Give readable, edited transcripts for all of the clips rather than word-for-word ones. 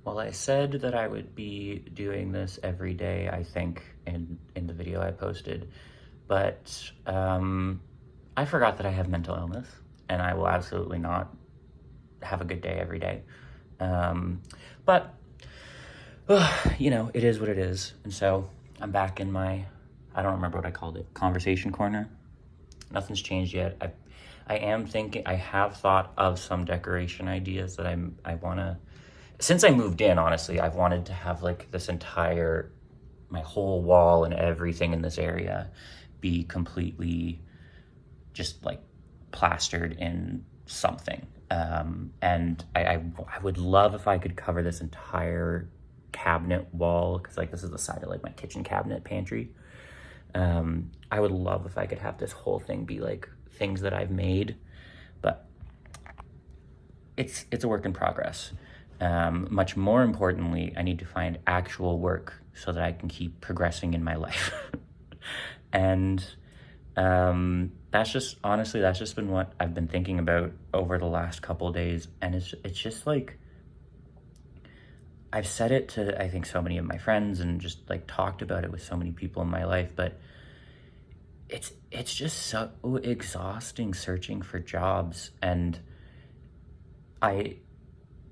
Well, I said that I would be doing this every day, I think, in the video I posted, but I forgot that I have mental illness, and I will absolutely not have a good day every day. But it is what it is, and so I'm back in my, I don't remember what I called it, conversation corner. Nothing's changed yet. I am thinking, I have thought of some decoration ideas that I want to, since I moved in, honestly, I've wanted to have like this entire, my whole wall and everything in this area be completely just like plastered in something. And I would love if I could cover this entire cabinet wall, because like this is the side of like my kitchen cabinet pantry. I would love if I could have this whole thing be like things that I've made, but it's a work in progress. Much more importantly, I need to find actual work so that I can keep progressing in my life. And that's just been what I've been thinking about over the last couple of days. And it's just like, I've said it to, I think, so many of my friends and just like talked about it with so many people in my life, but it's just so exhausting searching for jobs. And I,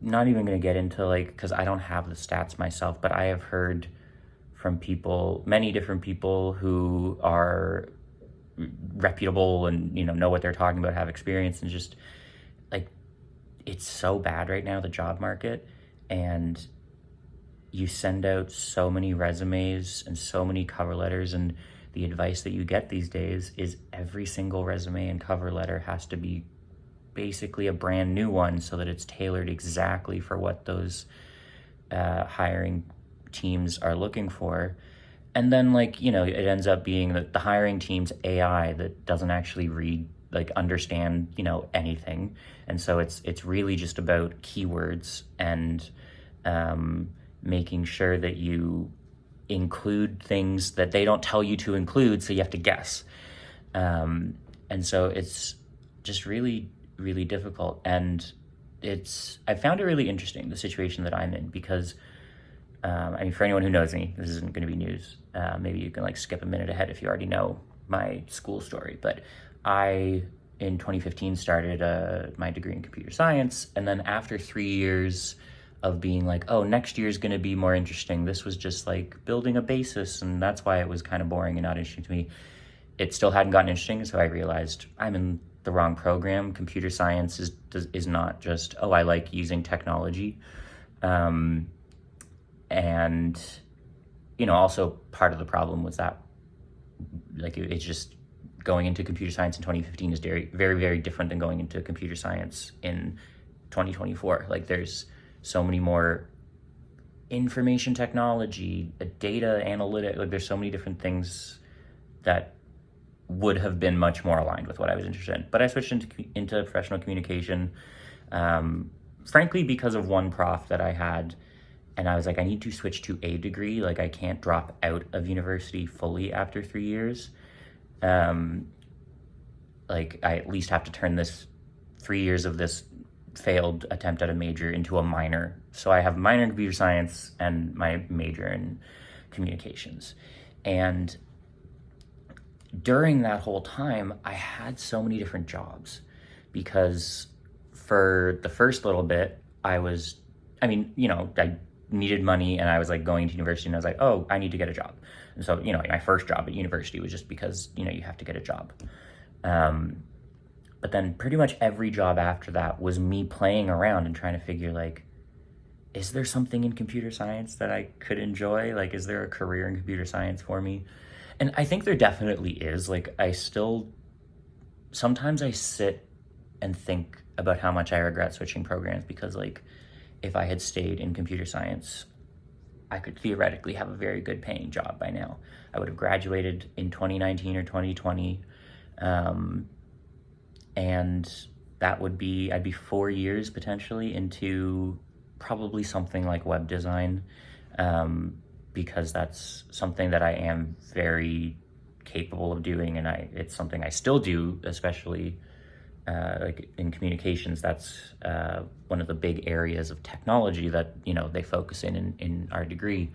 not even going to get into like, because I don't have the stats myself, but I have heard from people, many different people who are reputable and know what they're talking about, have experience, and just like, it's so bad right now, the job market. And you send out so many resumes and so many cover letters, and the advice that you get these days is every single resume and cover letter has to be basically a brand new one so that it's tailored exactly for what those hiring teams are looking for. And then like, it ends up being that the hiring team's AI that doesn't actually read, like understand, anything. And so it's really just about keywords and making sure that you include things that they don't tell you to include, so you have to guess. And so it's just really, really difficult. And I found it really interesting, the situation that I'm in, because for anyone who knows me, this isn't going to be news. Maybe you can like skip a minute ahead if you already know my school story. But I, in 2015, started my degree in computer science. And then after 3 years of being like, oh, next year is going to be more interesting, this was just like building a basis. And that's why it was kind of boring and not interesting to me. It still hadn't gotten interesting. So I realized I'm in the wrong program. Computer science is not just, oh, I like using technology. And, also part of the problem was that, like, it's just going into computer science in 2015 is very, very, very different than going into computer science in 2024. Like, there's so many more information technology, data analytic, like there's so many different things that would have been much more aligned with what I was interested in. But I switched into professional communication, frankly, because of one prof that I had. And I was like, I need to switch to a degree. Like, I can't drop out of university fully after 3 years. Like, I at least have to turn this 3 years of this failed attempt at a major into a minor. So I have a minor in computer science and my major in communications. And during that whole time, I had so many different jobs, because for the first little bit, I needed money, and I was like going to university, and I was like, oh, I need to get a job. And so, my first job at university was just because, you have to get a job. But then pretty much every job after that was me playing around and trying to figure, like, is there something in computer science that I could enjoy? Like, is there a career in computer science for me? And I think there definitely is. Like, sometimes I sit and think about how much I regret switching programs, because, like, if I had stayed in computer science, I could theoretically have a very good paying job by now. I would have graduated in 2019 or 2020. And that would be, I'd be 4 years potentially into probably something like web design, because that's something that I am very capable of doing, and it's something I still do, especially like in communications, that's one of the big areas of technology that, they focus in our degree,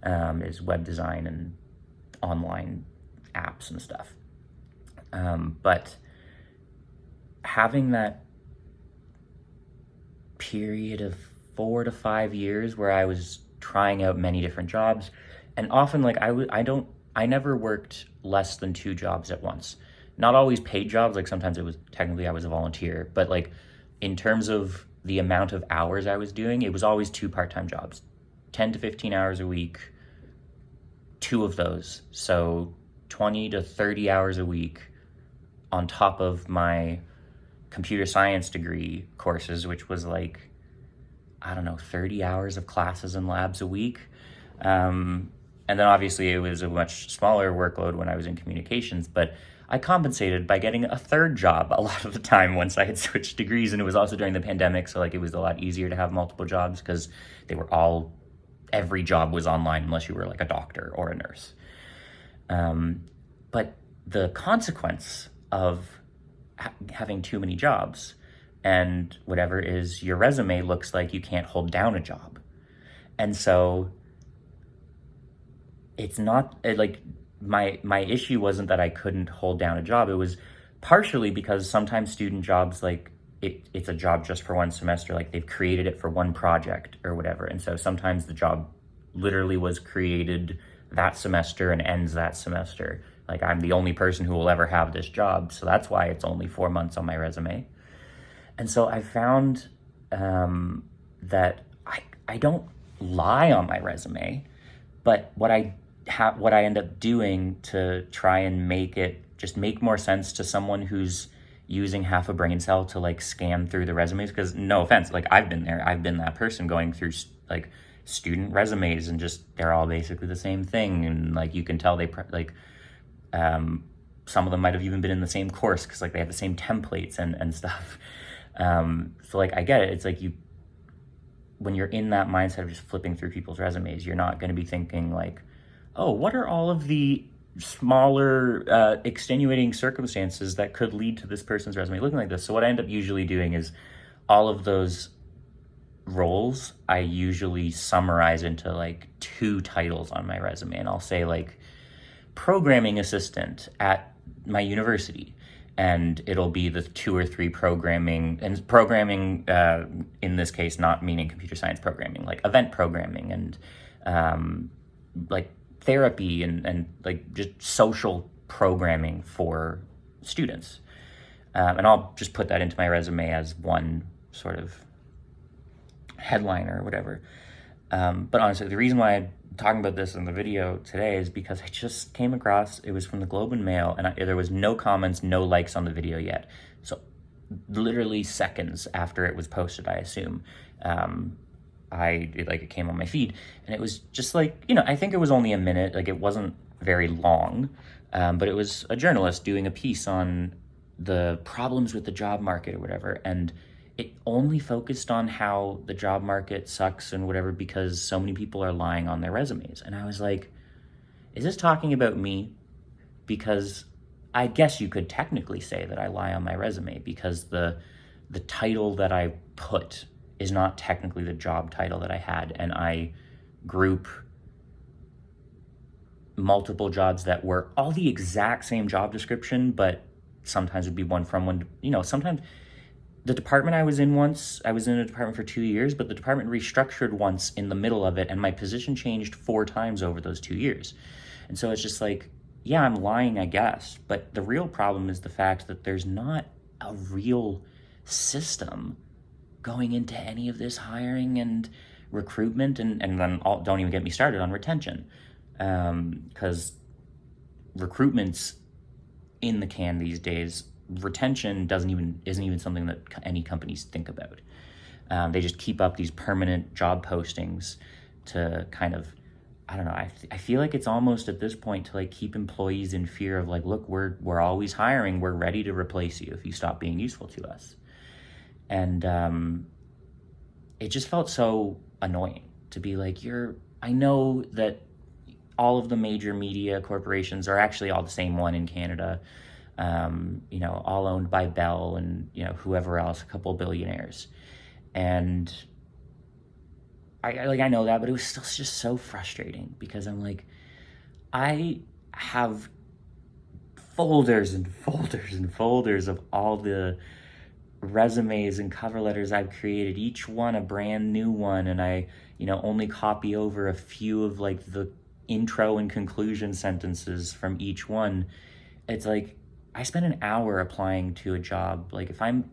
is web design and online apps and stuff. But having that period of 4 to 5 years where I was trying out many different jobs, and often like I never worked less than 2 jobs at once. Not always paid jobs, like sometimes it was technically I was a volunteer, but like in terms of the amount of hours I was doing, it was always 2 part-time jobs, 10 to 15 hours a week, 2 of those. So 20 to 30 hours a week on top of my computer science degree courses, which was like, I don't know, 30 hours of classes and labs a week. And then obviously it was a much smaller workload when I was in communications, but I compensated by getting a 3rd job a lot of the time once I had switched degrees. And it was also during the pandemic, so like it was a lot easier to have multiple jobs because every job was online unless you were like a doctor or a nurse. But the consequence of having too many jobs and whatever is your resume looks like you can't hold down a job. And so it's not like my issue wasn't that I couldn't hold down a job. It was partially because sometimes student jobs, like it's a job just for one semester, like they've created it for one project or whatever. And so sometimes the job literally was created that semester and ends that semester. Like I'm the only person who will ever have this job. So that's why it's only 4 months on my resume. And so I found that I don't lie on my resume, but what I end up doing to try and make more sense to someone who's using half a brain cell to like scan through the resumes, because no offense, like I've been there, I've been that person going through like student resumes and just they're all basically the same thing, and like you can tell they some of them might have even been in the same course because like they have the same templates and stuff. So like I get it. It's like when you're in that mindset of just flipping through people's resumes, you're not going to be thinking like, oh, what are all of the smaller extenuating circumstances that could lead to this person's resume looking like this? So what I end up usually doing is all of those roles I usually summarize into like 2 titles on my resume, and I'll say like programming assistant at my university, and it'll be the 2 or 3 programming in this case not meaning computer science programming, like event programming and like therapy and like just social programming for students, and I'll just put that into my resume as one sort of headline or whatever. But honestly, the reason why I'm talking about this in the video today is because I just came across, it was from the Globe and Mail, and there was no comments, no likes on the video yet. So literally seconds after it was posted, I assume, it came on my feed, and it was just like, I think it was only a minute, like it wasn't very long, but it was a journalist doing a piece on the problems with the job market or whatever, and it only focused on how the job market sucks and whatever because so many people are lying on their resumes. And I was like, is this talking about me? Because I guess you could technically say that I lie on my resume because the title that I put is not technically the job title that I had, and I group multiple jobs that were all the exact same job description, but sometimes would be one from one, sometimes the department I was in once, I was in a department for 2 years, but the department restructured once in the middle of it, and my position changed 4 times over those 2 years. And so it's just like, yeah, I'm lying, I guess, but the real problem is the fact that there's not a real system going into any of this hiring and recruitment, and then don't even get me started on retention, because recruitment's in the can these days. Retention isn't even something that any companies think about. They just keep up these permanent job postings to kind of, I don't know, I feel like it's almost at this point to like keep employees in fear of like, look, we're always hiring, we're ready to replace you if you stop being useful to us. And it just felt so annoying to be like, I know that all of the major media corporations are actually all the same one in Canada. all owned by Bell and, whoever else, a couple billionaires. And I know that, but it was still just so frustrating because I'm like, I have folders and folders and folders of all the resumes and cover letters I've created, each one a brand new one, and I, only copy over a few of like the intro and conclusion sentences from each one. It's like I spend an hour applying to a job. Like if I'm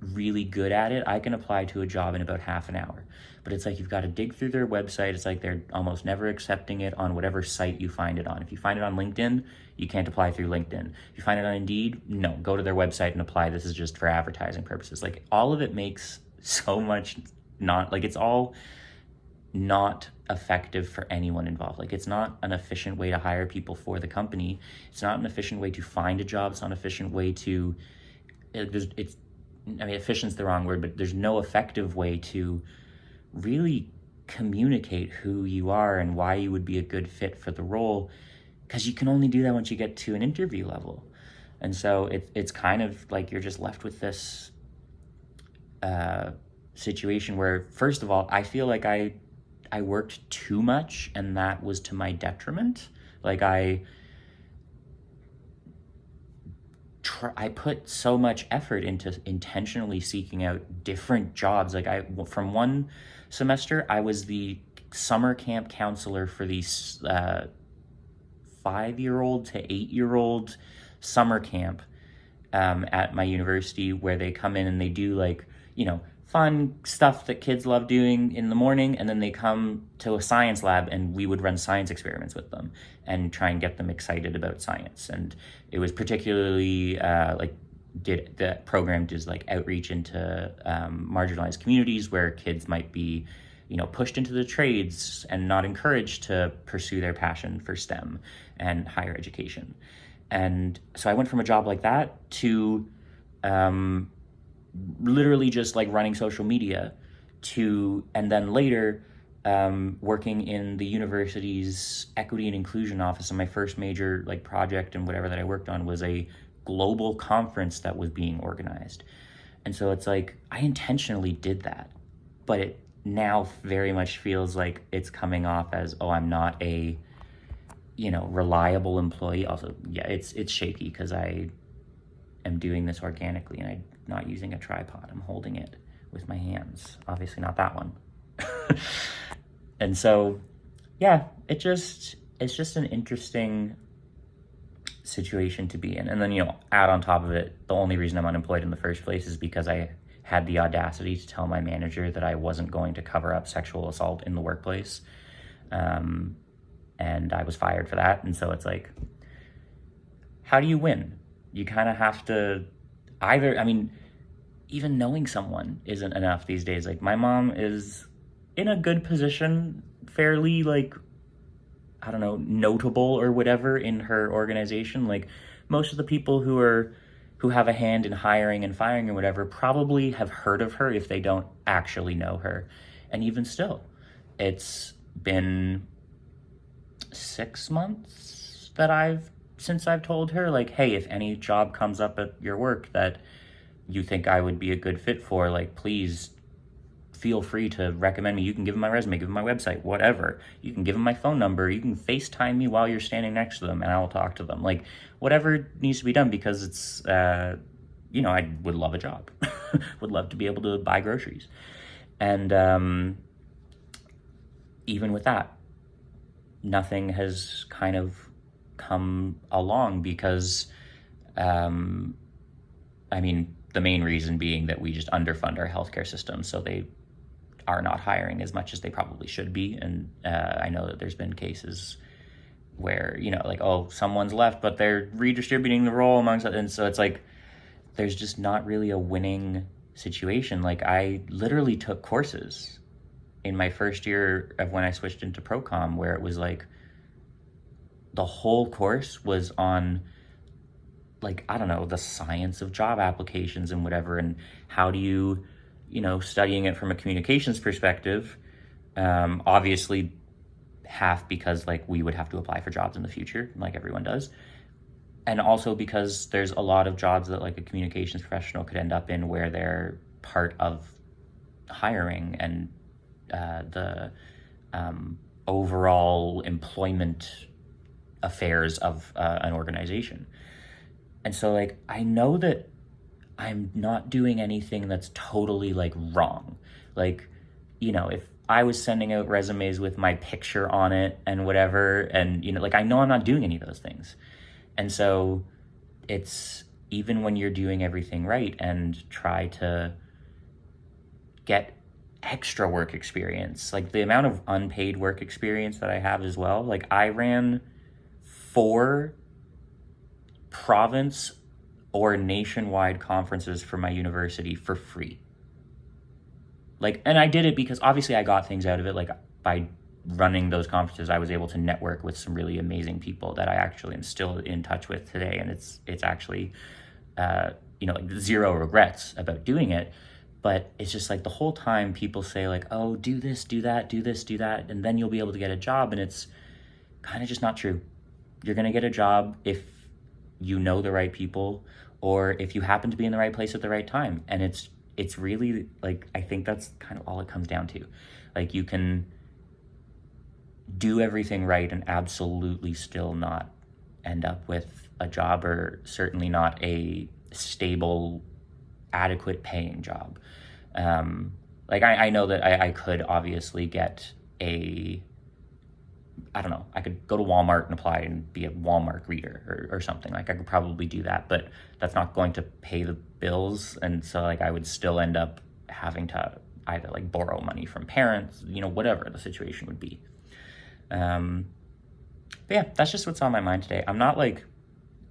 really good at it, I can apply to a job in about half an hour. But it's like you've got to dig through their website. It's like they're almost never accepting it on whatever site you find it on. If you find it on LinkedIn, you can't apply through LinkedIn. If you find it on Indeed, no, go to their website and apply. This is just for advertising purposes. Like all of it makes so much it's all not effective for anyone involved. Like it's not an efficient way to hire people for the company. It's not an efficient way to find a job. It's not an efficient way to, efficient's the wrong word, but there's no effective way to really communicate who you are and why you would be a good fit for the role, because you can only do that once you get to an interview level. And so it's kind of like you're just left with this situation where, first of all, I feel like I worked too much, and that was to my detriment. Like I put so much effort into intentionally seeking out different jobs. Like from one semester, I was the summer camp counselor for these 5-year-old to 8-year-old summer camp at my university, where they come in and they do fun stuff that kids love doing in the morning, and then they come to a science lab and we would run science experiments with them and try and get them excited about science. And it was particularly the program does outreach into marginalized communities where kids might be pushed into the trades and not encouraged to pursue their passion for STEM and higher education. And so I went from a job like that to literally just running social media and then later working in the university's equity and inclusion office. And my first major project and whatever that I worked on was a global conference that was being organized. And so it's like I intentionally did that, but it now very much feels like it's coming off as, oh, I'm not a reliable employee. Also, yeah, it's shaky because I am doing this organically and I'm not using a tripod. I'm holding it with my hands. Obviously not that one. And so, yeah, it's just an interesting situation to be in. And then, add on top of it, the only reason I'm unemployed in the first place is because I had the audacity to tell my manager that I wasn't going to cover up sexual assault in the workplace. And I was fired for that. And so it's like, how do you win? You kind of have to even knowing someone isn't enough these days. Like my mom is in a good position, fairly notable or whatever in her organization. Like most of the people who have a hand in hiring and firing or whatever probably have heard of her if they don't actually know her. And even still, it's been 6 months since I've told her, hey, if any job comes up at your work that you think I would be a good fit for, please feel free to recommend me. You can give them my resume, give them my website, whatever. You can give them my phone number. You can FaceTime me while you're standing next to them and I'll talk to them. Whatever needs to be done, because it's, I would love a job. Would love to be able to buy groceries. And even with that, nothing has kind of come along because, the main reason being that we just underfund our healthcare system, so they are not hiring as much as they probably should be. And I know that there's been cases where, someone's left, but they're redistributing the role amongst it. And so it's there's just not really a winning situation. I literally took courses in my first year of when I switched into Procom, where it was the whole course was on the science of job applications and whatever, and how do you, studying it from a communications perspective, obviously half because we would have to apply for jobs in the future, like everyone does, and also because there's a lot of jobs that like a communications professional could end up in where they're part of hiring and the overall employment affairs of an organization. And so like I know that I'm not doing anything that's totally like wrong. Like, if I was sending out resumes with my picture on it and whatever, and like I know I'm not doing any of those things. And so it's even when you're doing everything right and try to get extra work experience, like the amount of unpaid work experience that I have as well. Like I ran 4 province or nationwide conferences for my university for free. Like, and I did it because obviously I got things out of it. Like by running those conferences, I was able to network with some really amazing people that I actually am still in touch with today. And it's actually, like zero regrets about doing it. But it's just like the whole time people say like, oh, do this, do that, do this, do that, and then you'll be able to get a job. And it's kind of just not true. You're going to get a job if you know the right people or if you happen to be in the right place at the right time. And it's really like, I think that's kind of all it comes down to. Like you can do everything right and absolutely still not end up with a job, or certainly not a stable, adequate paying job. Like I know that I could obviously get I don't know, I could go to Walmart and apply and be a Walmart greeter or something. Like I could probably do that, but that's not going to pay the bills. And so like I would still end up having to either like borrow money from parents, whatever the situation would be. But yeah, that's just what's on my mind today. I'm not like,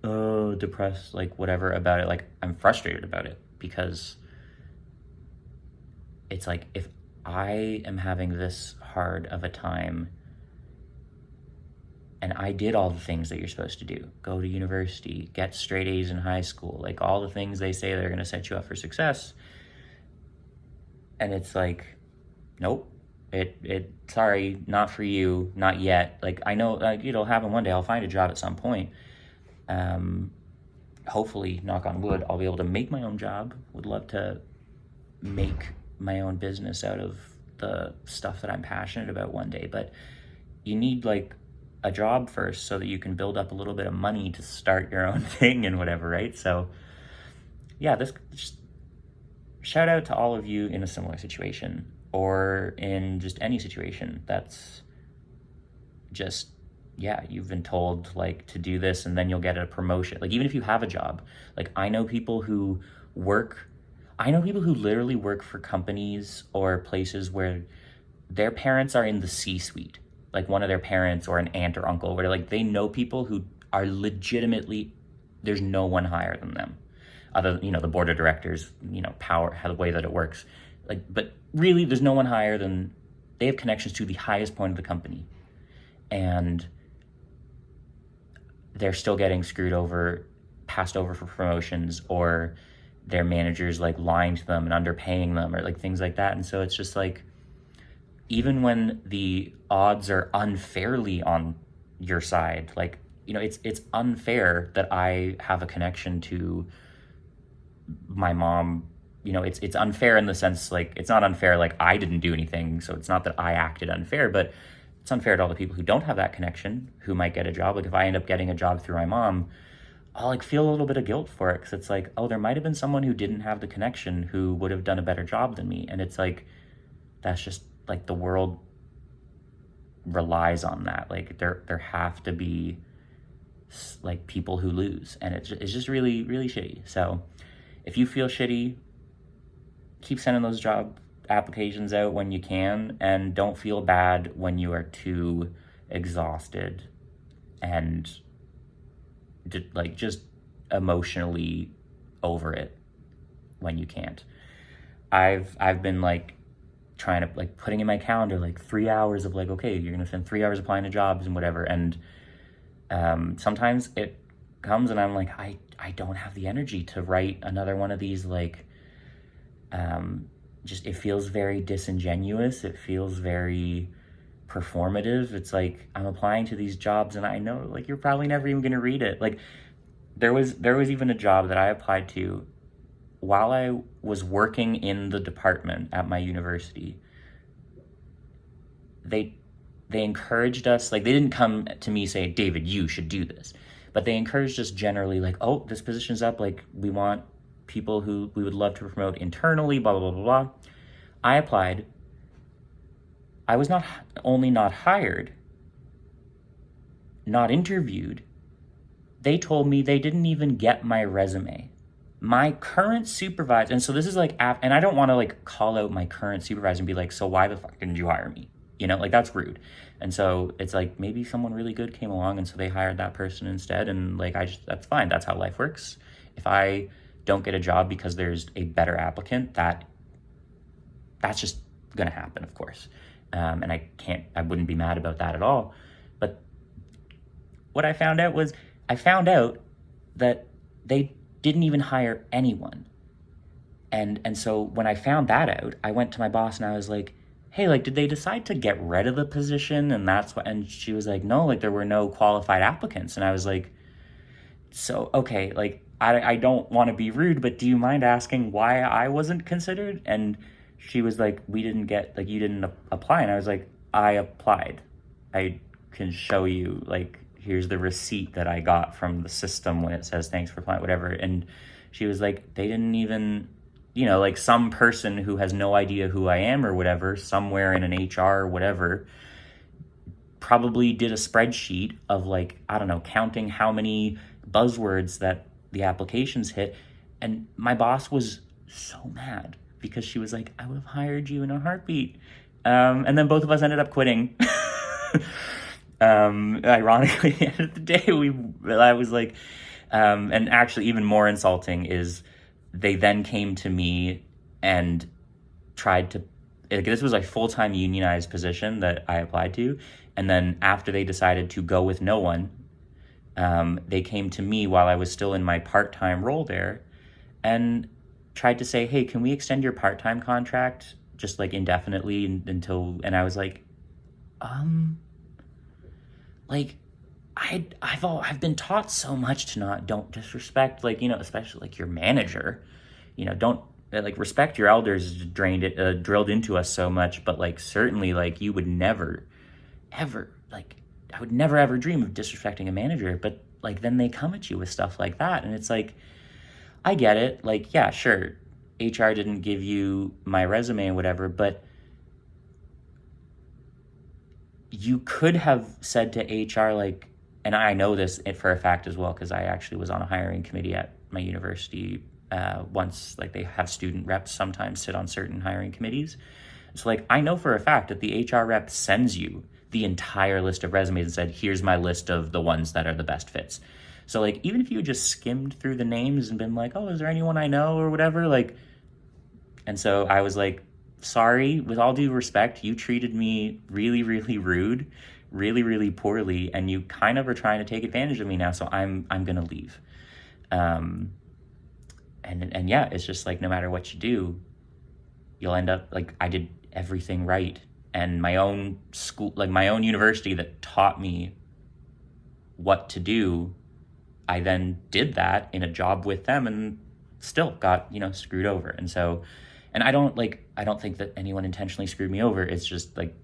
depressed, like whatever about it. Like I'm frustrated about it because it's like, if I am having this hard of a time and I did all the things that you're supposed to do, go to university, get straight A's in high school, like all the things they say they're going to set you up for success. And it's like, nope, sorry, not for you, not yet. Like I know it'll happen one day. I'll find a job at some point. Hopefully, knock on wood, I'll be able to make my own job. Would love to make my own business out of the stuff that I'm passionate about one day. But you need like a job first so that you can build up a little bit of money to start your own thing and whatever, right? So yeah, this just shout out to all of you in a similar situation or in just any situation that's just, yeah, you've been told like to do this and then you'll get a promotion. Like even if you have a job, like I know people who literally work for companies or places where their parents are in the C-suite. Like one of their parents or an aunt or uncle, where like they know people who are legitimately, there's no one higher than them. Other, the board of directors, power, how the way that it works. Like, but really there's no one higher than, they have connections to the highest point of the company. And they're still getting screwed over, passed over for promotions, or their managers like lying to them and underpaying them or like things like that. And so it's just like, even when the odds are unfairly on your side, like, it's unfair that I have a connection to my mom. It's unfair in the sense, like, it's not unfair, like I didn't do anything. So it's not that I acted unfair, but it's unfair to all the people who don't have that connection, who might get a job. Like if I end up getting a job through my mom, I'll like feel a little bit of guilt for it. Cause it's like, oh, there might've been someone who didn't have the connection who would have done a better job than me. And it's like, that's just like the world relies on that. Like there have to be like people who lose, and it's just really, really shitty. So if you feel shitty, keep sending those job applications out when you can, and don't feel bad when you are too exhausted and just emotionally over it when you can't. I've been like trying to like putting in my calendar like 3 hours of like, okay, you're gonna spend 3 hours applying to jobs and whatever. And sometimes it comes and I'm like, I don't have the energy to write another one of these. Like just, it feels very disingenuous. It feels very performative. It's like I'm applying to these jobs and I know like you're probably never even gonna read it. Like there was even a job that I applied to while I was working in the department at my university. They they encouraged us, like, they didn't come to me say, David, you should do this, but they encouraged us generally, like, oh, this position's up, like, we want people who we would love to promote internally, blah blah blah blah blah. I applied. I was not only not hired, not interviewed, they told me they didn't even get my resume. My current supervisor, and so this is like, and I don't want to like call out my current supervisor and be like, so why the fuck didn't you hire me? You know, like, that's rude. And so it's like, maybe someone really good came along and so they hired that person instead. And like, that's fine. That's how life works. If I don't get a job because there's a better applicant, that's just going to happen, of course. And I wouldn't be mad about that at all. But what I found out was, I found out that they didn't even hire anyone. And so when I found that out, I went to my boss and I was like, hey, like, did they decide to get rid of the position? And that's what, and she was like, no, like, there were no qualified applicants. And I was like, so, okay, like, I don't want to be rude, but do you mind asking why I wasn't considered? And she was like, we didn't get, like, you didn't apply. And I was like, I applied. I can show you, like, here's the receipt that I got from the system when it says thanks for applying, whatever. And she was like, they didn't even, you know, like, some person who has no idea who I am or whatever, somewhere in an HR or whatever, probably did a spreadsheet of, like, I don't know, counting how many buzzwords that the applications hit. And my boss was so mad because she was like, I would have hired you in a heartbeat. And then both of us ended up quitting. Ironically, at the end of the day, I was like, and actually even more insulting is they then came to me and tried to, like, this was a full-time unionized position that I applied to. And then after they decided to go with no one, they came to me while I was still in my part-time role there and tried to say, hey, can we extend your part-time contract just, like, indefinitely until, and I was like, like, I've been taught so much to don't disrespect, like, you know, especially like your manager, you know, don't, like, respect your elders, drilled into us so much, but, like, certainly, like, you would never, ever, like, I would never ever dream of disrespecting a manager. But, like, then they come at you with stuff like that, and it's like, I get it, like, yeah, sure, HR didn't give you my resume or whatever, but you could have said to HR, like, and I know this for a fact as well, because I actually was on a hiring committee at my university once. Like, they have student reps sometimes sit on certain hiring committees. So, like, I know for a fact that the HR rep sends you the entire list of resumes and said, here's my list of the ones that are the best fits. So, like, even if you just skimmed through the names and been like, oh, is there anyone I know or whatever, like, and so I was like, sorry, with all due respect, you treated me really, really rude, really, really poorly, and you kind of are trying to take advantage of me now, so I'm gonna leave. And yeah, it's just like, no matter what you do, you'll end up, like, I did everything right, and my own school, like, my own university that taught me what to do, I then did that in a job with them and still got, you know, screwed over. And so, and I don't think that anyone intentionally screwed me over. It's just, like,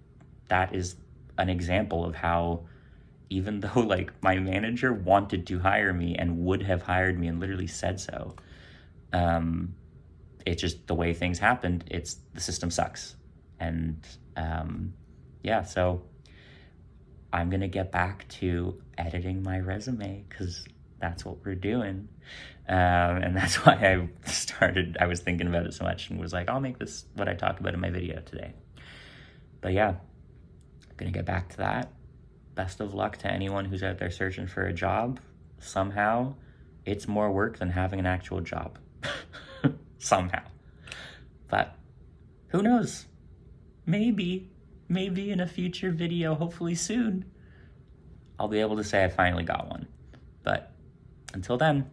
that is an example of how, even though, like, my manager wanted to hire me and would have hired me and literally said so, it's just the way things happened. It's, the system sucks. And yeah, so I'm gonna get back to editing my resume, because that's what we're doing. And that's why I was thinking about it so much and was like, I'll make this what I talk about in my video today. But yeah, I'm gonna get back to that. Best of luck to anyone who's out there searching for a job. Somehow, it's more work than having an actual job. Somehow. But who knows? Maybe in a future video, hopefully soon, I'll be able to say I finally got one. But until then,